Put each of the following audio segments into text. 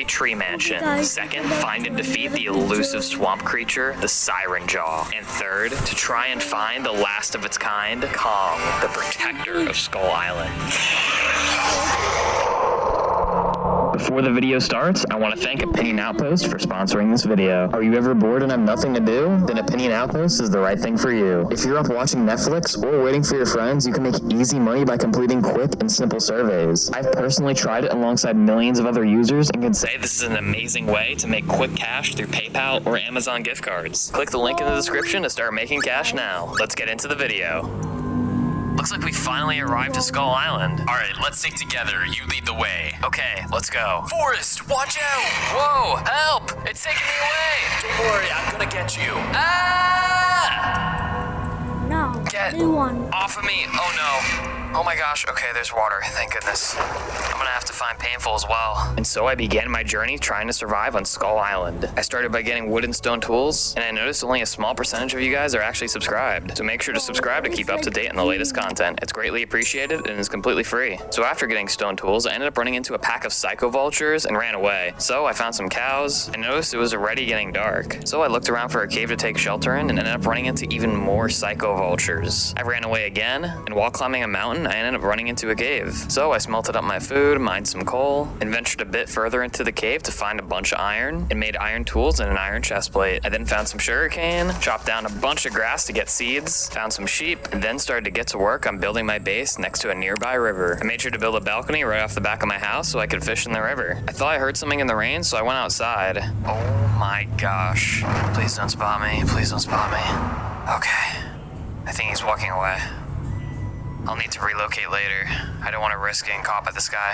tree mansion. Second, find and defeat the elusive swamp creature, the Siren Jaw. And third, to try and find the last of its kind, Kong, the protector of Skull Island. Before the video starts, I want to thank Opinion Outpost for sponsoring this video. Are you ever bored and have nothing to do? Then Opinion Outpost is the right thing for you. If you're up watching Netflix or waiting for your friends, you can make easy money by completing quick and simple surveys. I've personally tried it alongside millions of other users and can say this is an amazing way to make quick cash through PayPal or Amazon gift cards. Click the link in the description to start making cash now. Let's get into the video. Looks like we finally arrived at Skull Island. All right, let's stick together. You lead the way. Okay, let's go. Forrest, watch out! Whoa, help! It's taking me away! Don't worry, I'm gonna get you. Ah! No. Get Do one. off of me! Oh no. Oh my gosh, okay, there's water, thank goodness. I'm gonna have to find Painful as well. And so I began my journey trying to survive on Skull Island. I started by getting wood and stone tools, and I noticed only a small percentage of you guys are actually subscribed. So make sure to subscribe to keep up to date on the latest content. It's greatly appreciated and is completely free. So after getting stone tools, I ended up running into a pack of psycho vultures and ran away. So I found some cows, and noticed it was already getting dark. So I looked around for a cave to take shelter in and ended up running into even more psycho vultures. I ran away again, and while climbing a mountain, I ended up running into a cave. So I smelted up my food, mined some coal, and ventured a bit further into the cave to find a bunch of iron, and made iron tools and an iron chest plate. I then found some sugarcane, chopped down a bunch of grass to get seeds, found some sheep, and then started to get to work on building my base next to a nearby river. I made sure to build a balcony right off the back of my house so I could fish in the river. I thought I heard something in the rain, so I went outside. Oh my gosh. Please don't spot me. Please don't spot me. Okay. I think he's walking away. I'll need to relocate later. I don't want to risk getting caught by this guy.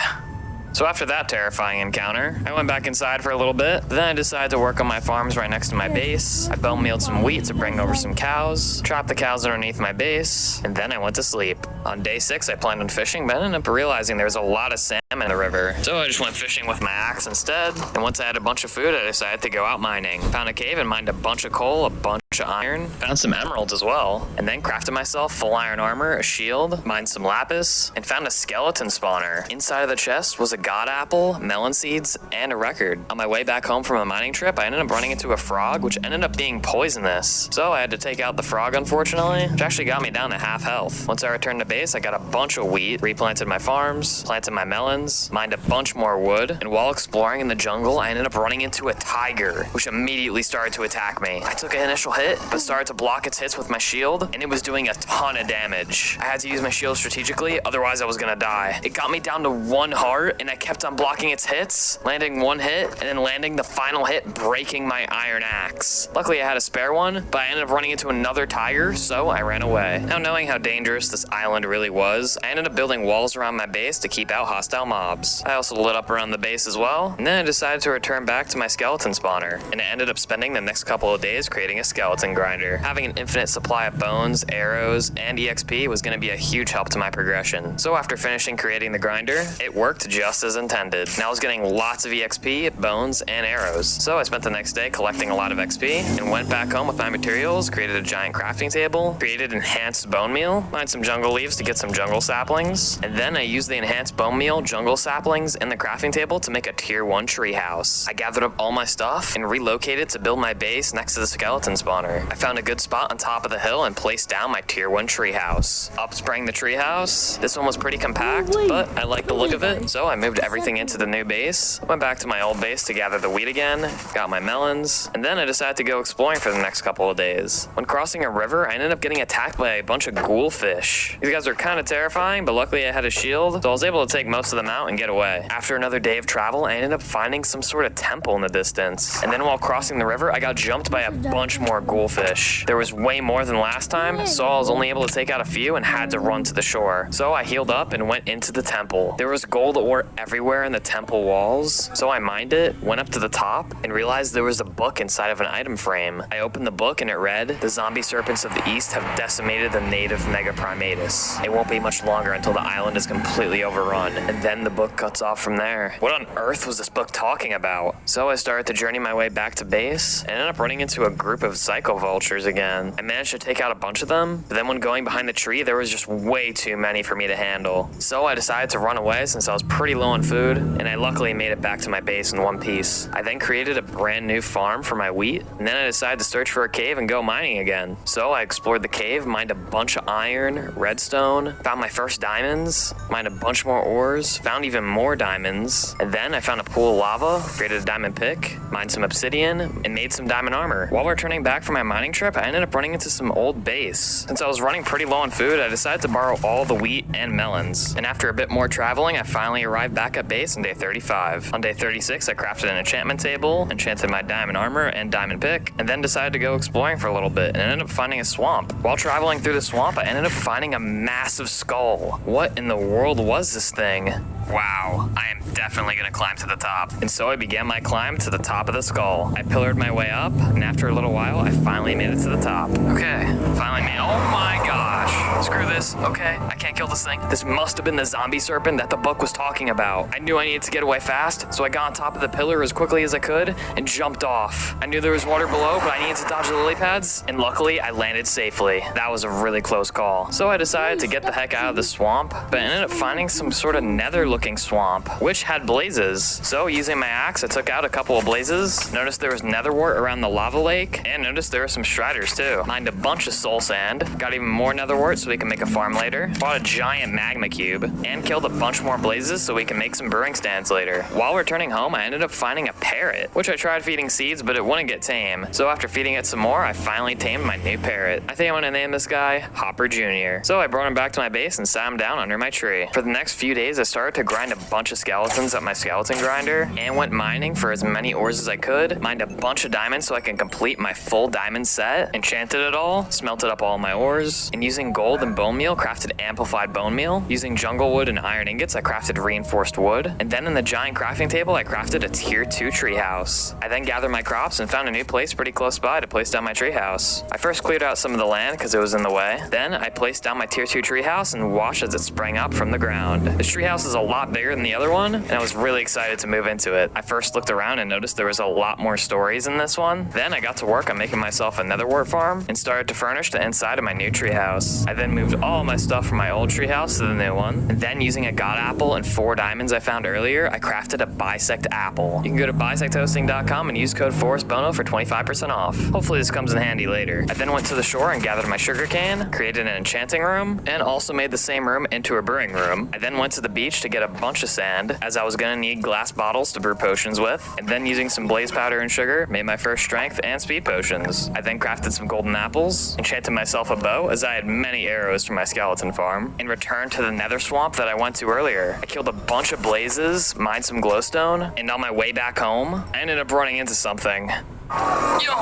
So after that terrifying encounter, I went back inside for a little bit. Then I decided to work on my farms right next to my base. I bone mealed some wheat to bring over some cows, chopped the cows underneath my base, and then I went to sleep. On day 6, I planned on fishing, but I ended up realizing there was a lot of salmon in the river. So I just went fishing with my axe instead. And once I had a bunch of food, I decided to go out mining. Found a cave and mined a bunch of coal, a bunch of iron, found some emeralds as well, and then crafted myself full iron armor, a shield, mined some lapis, and found a skeleton spawner. Inside of the chest was a god apple, melon seeds, and a record. On my way back home from a mining trip, I ended up running into a frog, which ended up being poisonous. So I had to take out the frog, unfortunately, which actually got me down to half health. Once I returned to base, I got a bunch of wheat, replanted my farms, planted my melons, mined a bunch more wood, and while exploring in the jungle, I ended up running into a tiger, which immediately started to attack me. I took an initial hit, but started to block its hits with my shield, and it was doing a ton of damage. I had to use my shield strategically, otherwise I was gonna die. It got me down to 1 heart, and I kept on blocking its hits, landing 1 hit, and then landing the final hit, breaking my iron axe. Luckily I had a spare one, but I ended up running into another tiger, so I ran away. Now knowing how dangerous this island really was, I ended up building walls around my base to keep out hostile mobs. I also lit up around the base as well, and then I decided to return back to my skeleton spawner, and I ended up spending the next couple of days creating a skeleton grinder. Having an infinite supply of bones, arrows, and EXP was going to be a huge help to my progression. So after finishing creating the grinder, it worked just as intended. And I was getting lots of EXP, bones, and arrows. So I spent the next day collecting a lot of XP, and went back home with my materials, created a giant crafting table, created enhanced bone meal, mined some jungle leaves to get some jungle saplings, and then I used the enhanced bone meal, jungle saplings, and the crafting table to make a tier 1 tree house. I gathered up all my stuff and relocated to build my base next to the skeleton spawner. I found a good spot on top of the hill and placed down my tier 1 tree house. Up sprang the tree house. This one was pretty compact, but I liked the look of it, so I moved everything into the new base, went back to my old base to gather the wheat again, got my melons, and then I decided to go exploring for the next couple of days. When crossing a river, I ended up getting attacked by a bunch of ghoulfish. These guys were kind of terrifying, but luckily I had a shield, so I was able to take most of them out and get away. After another day of travel, I ended up finding some sort of temple in the distance, and then while crossing the river, I got jumped by a bunch more ghoulfish. There was way more than last time, so I was only able to take out a few and had to run to the shore. So I healed up and went into the temple. There was gold ore everywhere in the temple walls, so I mined it, went up to the top, and realized there was a book inside of an item frame. I opened the book and it read, "The zombie serpents of the east have decimated the native Megaprimatus. It won't be much longer until the island is completely overrun." And then the book cuts off from there. What on earth was this book talking about? So I started to journey my way back to base and ended up running into a group of psychos psycho vultures again. I managed to take out a bunch of them, but then when going behind the tree, there was just way too many for me to handle. So I decided to run away since I was pretty low on food, and I luckily made it back to my base in one piece. I then created a brand new farm for my wheat, and then I decided to search for a cave and go mining again. So I explored the cave, mined a bunch of iron, redstone, found my first diamonds, mined a bunch more ores, found even more diamonds, and then I found a pool of lava, created a diamond pick, mined some obsidian, and made some diamond armor. While returning back from my mining trip, I ended up running into some old base. Since I was running pretty low on food, I decided to borrow all the wheat and melons. And after a bit more traveling, I finally arrived back at base on day 35. On day 36, I crafted an enchantment table, enchanted my diamond armor and diamond pick, and then decided to go exploring for a little bit and ended up finding a swamp. While traveling through the swamp, I ended up finding a massive skull. What in the world was this thing? Wow, I am definitely gonna climb to the top. And so I began my climb to the top of the skull. I pillared my way up, and after a little while, I finally made it to the top. Okay, finally made it. Oh my gosh. Screw this. Okay, I can't kill this thing. This must have been the zombie serpent that the book was talking about. I knew I needed to get away fast, so I got on top of the pillar as quickly as I could and jumped off. I knew there was water below, but I needed to dodge the lily pads, and luckily I landed safely. That was a really close call. So I decided to get the heck out of the swamp, but I ended up finding some sort of nether-looking swamp, which had blazes. So using my axe, I took out a couple of blazes, noticed there was netherwort around the lava lake, and noticed there were some striders too. Mined a bunch of soul sand, got even more netherwort so we can make a farm later, bought a giant magma cube, and killed a bunch more blazes so we can make some brewing stands later. While returning home, I ended up finding a parrot, which I tried feeding seeds, but it wouldn't get tame. So after feeding it some more, I finally tamed my new parrot. I think I'm gonna name this guy Hopper Jr. So I brought him back to my base and sat him down under my tree. For the next few days, I started to grind a bunch of skeletons at my skeleton grinder and went mining for as many ores as I could, mined a bunch of diamonds so I can complete my full diamond set, enchanted it all, smelted up all my ores, and using gold and bone meal, crafted amplified bone meal. Using jungle wood and iron ingots, I crafted reinforced wood, and then in the giant crafting table, I crafted a tier 2 treehouse. I then gathered my crops and found a new place pretty close by to place down my treehouse. I first cleared out some of the land because it was in the way. Then I placed down my tier 2 treehouse and watched as it sprang up from the ground. This treehouse is a lot bigger than the other one, and I was really excited to move into it. I first looked around and noticed there was a lot more stories in this one. Then I got to work on making myself a netherwort farm and started to furnish the inside of my new treehouse. I then moved all my stuff from my old treehouse to the new one, and then using a god apple and 4 diamonds I found earlier, I crafted a bisect apple. You can go to bisecthosting.com and use code ForestBono for 25% off. Hopefully this comes in handy later. I then went to the shore and gathered my sugarcane, created an enchanting room, and also made the same room into a brewing room. I then went to the beach to get a bunch of sand, as I was gonna need glass bottles to brew potions with, and then using some blaze powder and sugar, made my first strength and speed potions. I then crafted some golden apples, enchanted myself a bow, as I had many arrows from my skeleton farm, and returned to the nether swamp that I went to earlier. I killed a bunch of blazes, mined some glowstone, and on my way back home, I ended up running into something. Yo,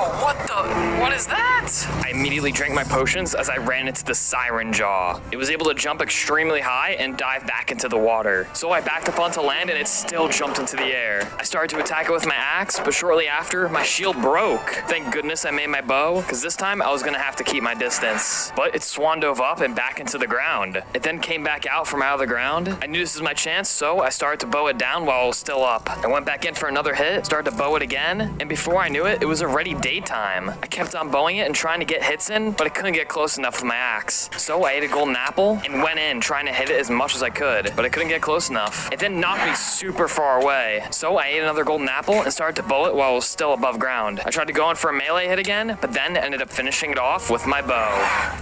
what is that? I immediately drank my potions as I ran into the Siren Jaw. It was able to jump extremely high and dive back into the water. So I backed up onto land and it still jumped into the air. I started to attack it with my axe, but shortly after, my shield broke. Thank goodness I made my bow, because this time I was gonna have to keep my distance. But it swan dove up and back into the ground. It then came back out from out of the ground. I knew this was my chance, so I started to bow it down while it was still up. I went back in for another hit, started to bow it again, and before I knew it, it was already daytime. I kept on bowing it and trying to get hits in, but I couldn't get close enough with my axe. So I ate a golden apple and went in trying to hit it as much as I could, but I couldn't get close enough. It then knocked me super far away. So I ate another golden apple and started to bow it while it was still above ground. I tried to go in for a melee hit again, but then ended up finishing it off with my bow.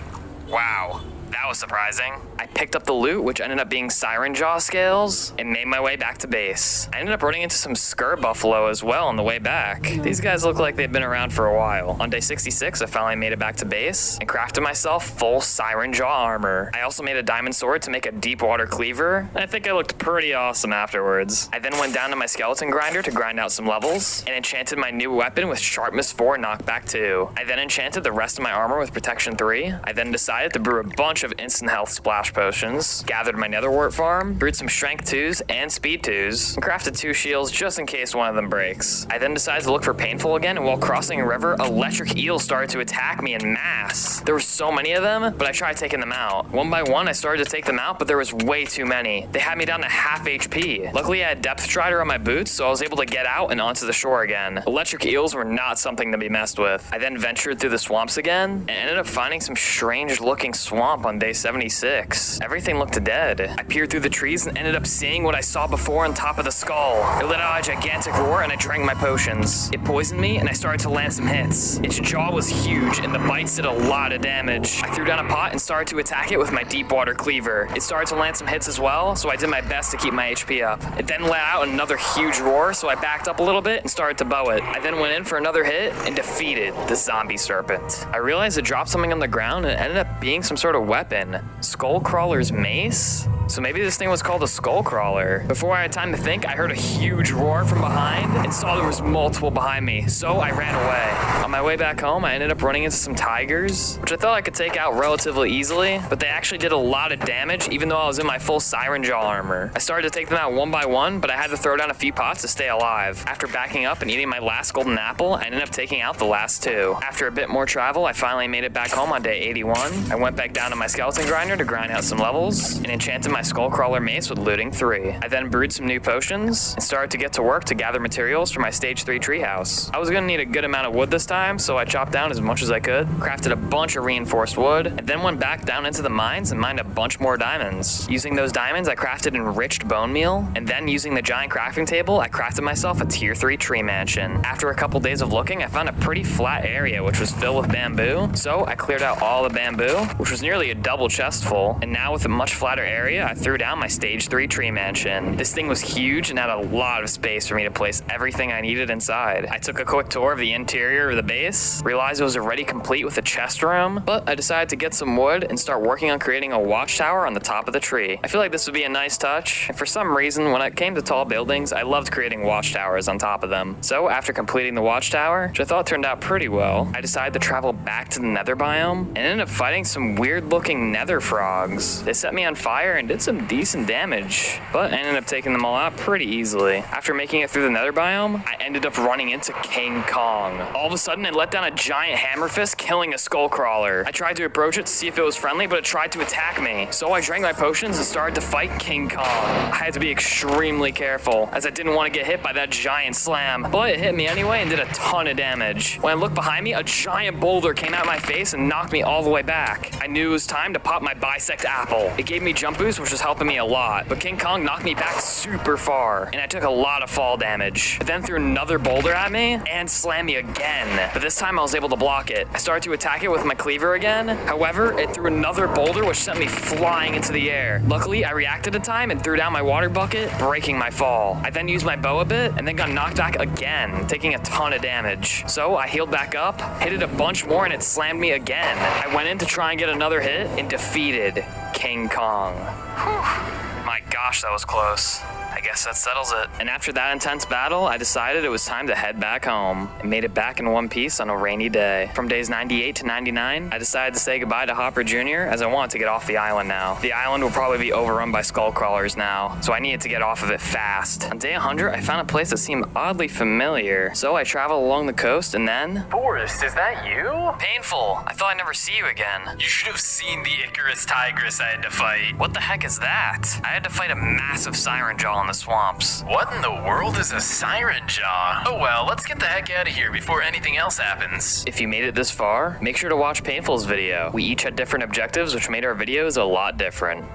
Wow. That was surprising. I picked up the loot, which ended up being Siren Jaw scales, and made my way back to base. I ended up running into some Skur Buffalo as well on the way back. These guys look like they've been around for a while. On day 66, I finally made it back to base and crafted myself full Siren Jaw armor. I also made a diamond sword to make a deep water cleaver, and I think I looked pretty awesome afterwards. I then went down to my skeleton grinder to grind out some levels, and enchanted my new weapon with Sharpness 4 knockback 2. I then enchanted the rest of my armor with Protection 3. I then decided to brew a bunch of instant health splash potions, gathered my netherwort farm, brewed some strength 2s and speed 2s, and crafted 2 shields just in case one of them breaks. I then decided to look for painful again, and while crossing a river, electric eels started to attack me in mass. There were so many of them, but I tried taking them out. One by one, I started to take them out, but there was way too many. They had me down to half HP. Luckily, I had depth strider on my boots, so I was able to get out and onto the shore again. Electric eels were not something to be messed with. I then ventured through the swamps again, and ended up finding some strange looking swamp on day 76. Everything looked dead. I peered through the trees and ended up seeing what I saw before on top of the skull. It let out a gigantic roar, and I drank my potions. It poisoned me, and I started to land some hits. Its jaw was huge, and the bites did a lot of damage. I threw down a pot and started to attack it with my deep water cleaver. It started to land some hits as well, so I did my best to keep my HP up. It then let out another huge roar, so I backed up a little bit and started to bow it. I then went in for another hit and defeated the zombie serpent. I realized it dropped something on the ground and it ended up being some sort of weapon. Skullcrawler's mace? So maybe this thing was called a Skullcrawler. Before I had time to think, I heard a huge roar from behind and saw there was multiple behind me, so I ran away. On my way back home, I ended up running into some tigers, which I thought I could take out relatively easily, but they actually did a lot of damage even though I was in my full Siren Jaw armor. I started to take them out one by one, but I had to throw down a few pots to stay alive. After backing up and eating my last golden apple, I ended up taking out the last 2. After a bit more travel, I finally made it back home on day 81. I went back down to my skeleton grinder to grind out some levels, and enchanted my Skullcrawler mace with looting 3. I then brewed some new potions, and started to get to work to gather materials for my stage 3 treehouse. I was gonna need a good amount of wood this time, so I chopped down as much as I could, crafted a bunch of reinforced wood, and then went back down into the mines and mined a bunch more diamonds. Using those diamonds, I crafted enriched bone meal, and then using the giant crafting table, I crafted myself a tier 3 tree mansion. After a couple days of looking, I found a pretty flat area which was filled with bamboo, so I cleared out all the bamboo, which was nearly a double chest full, and now with a much flatter area, I threw down my stage 3 tree mansion. This thing was huge and had a lot of space for me to place everything I needed inside. I took a quick tour of the interior of the base, realized it was already complete with a chest room, but I decided to get some wood and start working on creating a watchtower on the top of the tree. I feel like this would be a nice touch, and for some reason, when it came to tall buildings, I loved creating watchtowers on top of them. So after completing the watchtower, which I thought turned out pretty well, I decided to travel back to the nether biome and ended up fighting some weird looking nether frogs. They set me on fire and did some decent damage, but I ended up taking them all out pretty easily. After making it through the nether biome, I ended up running into King Kong. All of a sudden, it let down a giant hammer fist, killing a Skullcrawler. I tried to approach it to see if it was friendly, but it tried to attack me. So I drank my potions and started to fight King Kong. I had to be extremely careful, as I didn't want to get hit by that giant slam, but it hit me anyway and did a ton of damage. When I looked behind me, a giant boulder came out of my face and knocked me all the way back. I knew it was time to pop my bisect apple. It gave me jump boost, which was helping me a lot, but King Kong knocked me back super far, and I took a lot of fall damage. It then threw another boulder at me and slammed me again, but this time I was able to block it. I started to attack it with my cleaver again. However, it threw another boulder which sent me flying into the air. Luckily, I reacted in time and threw down my water bucket, breaking my fall. I then used my bow a bit and then got knocked back again, taking a ton of damage. So I healed back up, hit it a bunch more, and it slammed me again. I went in to try and get another hit and defeated King Kong. Whew. My gosh, that was close. I guess that settles it. And after that intense battle, I decided it was time to head back home and made it back in one piece on a rainy day. From days 98 to 99, I decided to say goodbye to Hopper Jr. as I wanted to get off the island now. The island will probably be overrun by Skullcrawlers now, so I needed to get off of it fast. On day 100, I found a place that seemed oddly familiar, so I traveled along the coast and then... Forrest, is that you? Painful. I thought I'd never see you again. You should have seen the Icarus Tigress I had to fight. What the heck is that? I had to fight a massive Siren Jaw in the swamps. What in the world is a Siren Jaw? Oh well, let's get the heck out of here before anything else happens. If you made it this far, make sure to watch Painful's video. We each had different objectives, which made our videos a lot different.